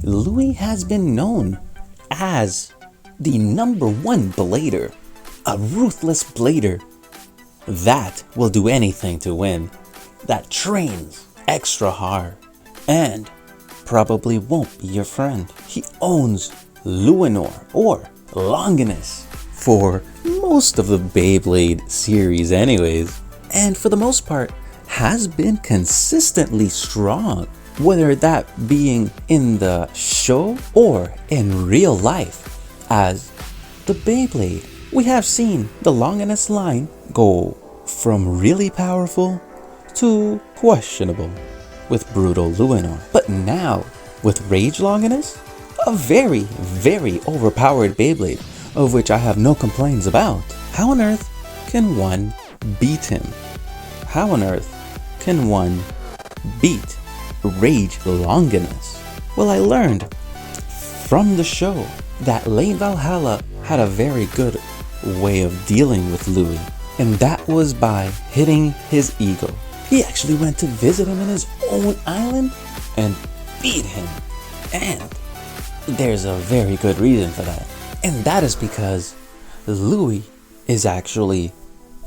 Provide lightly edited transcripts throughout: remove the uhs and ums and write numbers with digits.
Lui has been known as the #1 blader, a ruthless blader that will do anything to win, that trains extra hard, and probably won't be your friend. He owns Luinor or Longinus for most of the Beyblade series anyways, and for the most part has been consistently strong, whether that being in the show or in real life. As the Beyblade, we have seen the Longinus line go from really powerful to questionable with brutal Luinor, but now with Rage Longinus, a very, very overpowered Beyblade, of which I have no complaints about. How on earth can one beat him? How on earth can one beat Rage Longinus? Well, I learned from the show that Lane Valhalla had a very good way of dealing with Lui, and that was by hitting his ego. He actually went to visit him in his own island and beat him, and there's a very good reason for that, and that is because Lui is actually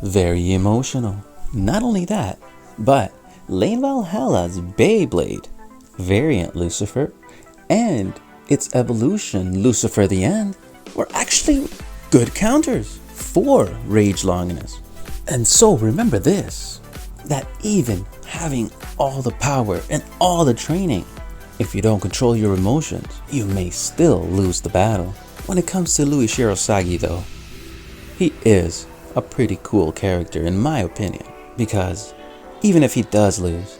very emotional. Not only that, but Lane Valhalla's Beyblade variant Lucifer and its evolution Lucifer the End were actually good counters for Rage Longinus. And so remember this, that even having all the power and all the training, if you don't control your emotions, you may still lose the battle. When it comes to Lui Shirosagi though, he is a pretty cool character in my opinion, because even if he does lose,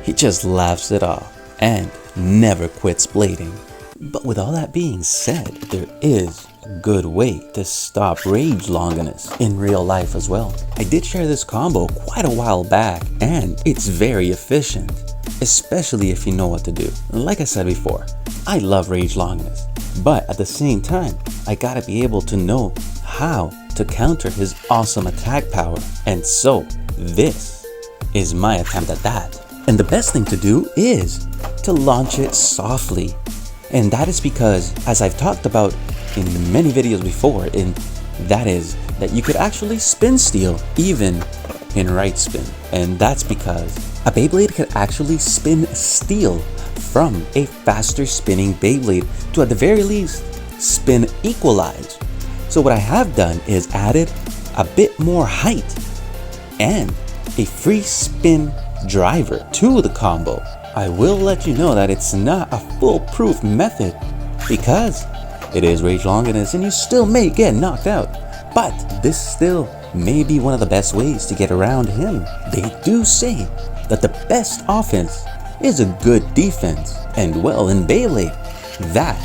he just laughs it off and never quits blading. But with all that being said, there is a good way to stop Rage Longinus in real life as well. I did share this combo quite a while back, and it's very efficient, especially if you know what to do. Like I said before, I love Rage Longinus, but at the same time, I gotta be able to know how to counter his awesome attack power, and so this is my attempt at that. And the best thing to do is to launch it softly, and that is because, as I've talked about in many videos before, and that is that you could actually spin steal even in right spin, and that's because a Beyblade could actually spin steal from a faster spinning Beyblade to at the very least spin equalize. So what I have done is added a bit more height and a free spin driver to the combo. I will let you know that it's not a foolproof method because it is Rage Longinus and you still may get knocked out, but this still may be one of the best ways to get around him. They do say that the best offense is a good defense, and well, in Beyblade, that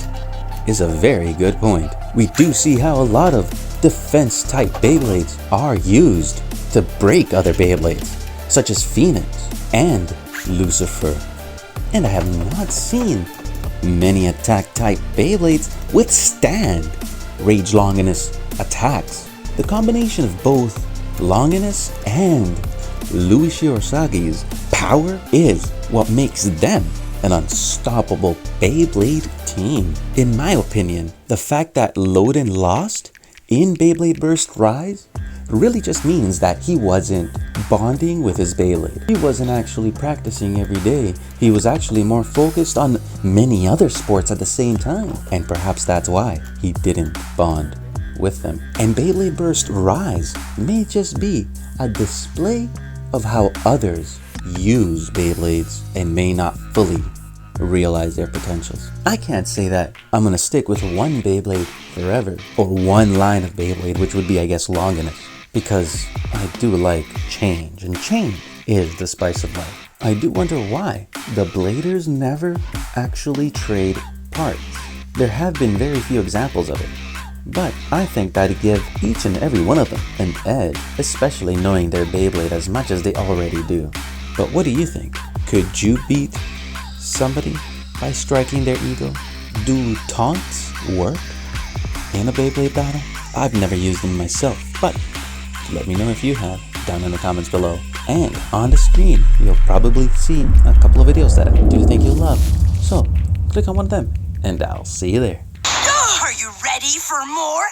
is a very good point. We do see how a lot of defense type Beyblades are used to break other Beyblades, such as Phoenix and Lucifer. And I have not seen many attack type Beyblades withstand Rage Longinus attacks. The combination of both Longinus and Lui Shirosagi's power is what makes them an unstoppable Beyblade team. In my opinion, the fact that Lodin lost in Beyblade Burst Rise really just means that he wasn't bonding with his Beyblade. He wasn't actually practicing every day. He was actually more focused on many other sports at the same time, and perhaps that's why he didn't bond with them. And Beyblade Burst Rise may just be a display of how others use Beyblades and may not fully realize their potentials. I can't say that I'm gonna stick with one Beyblade forever, or one line of Beyblade, which would be, I guess, Longinus, because I do like change, and change is the spice of life. I do wonder why the Bladers never actually trade parts. There have been very few examples of it, but I think that'd give each and every one of them an edge, especially knowing their Beyblade as much as they already do. But what do you think? Could you beat somebody by striking their ego? Do taunts work in a Beyblade battle? I've never used them myself, but let me know if you have down in the comments below. And on the screen, you'll probably see a couple of videos that I do think you'll love. So click on one of them and I'll see you there. Are you ready for more?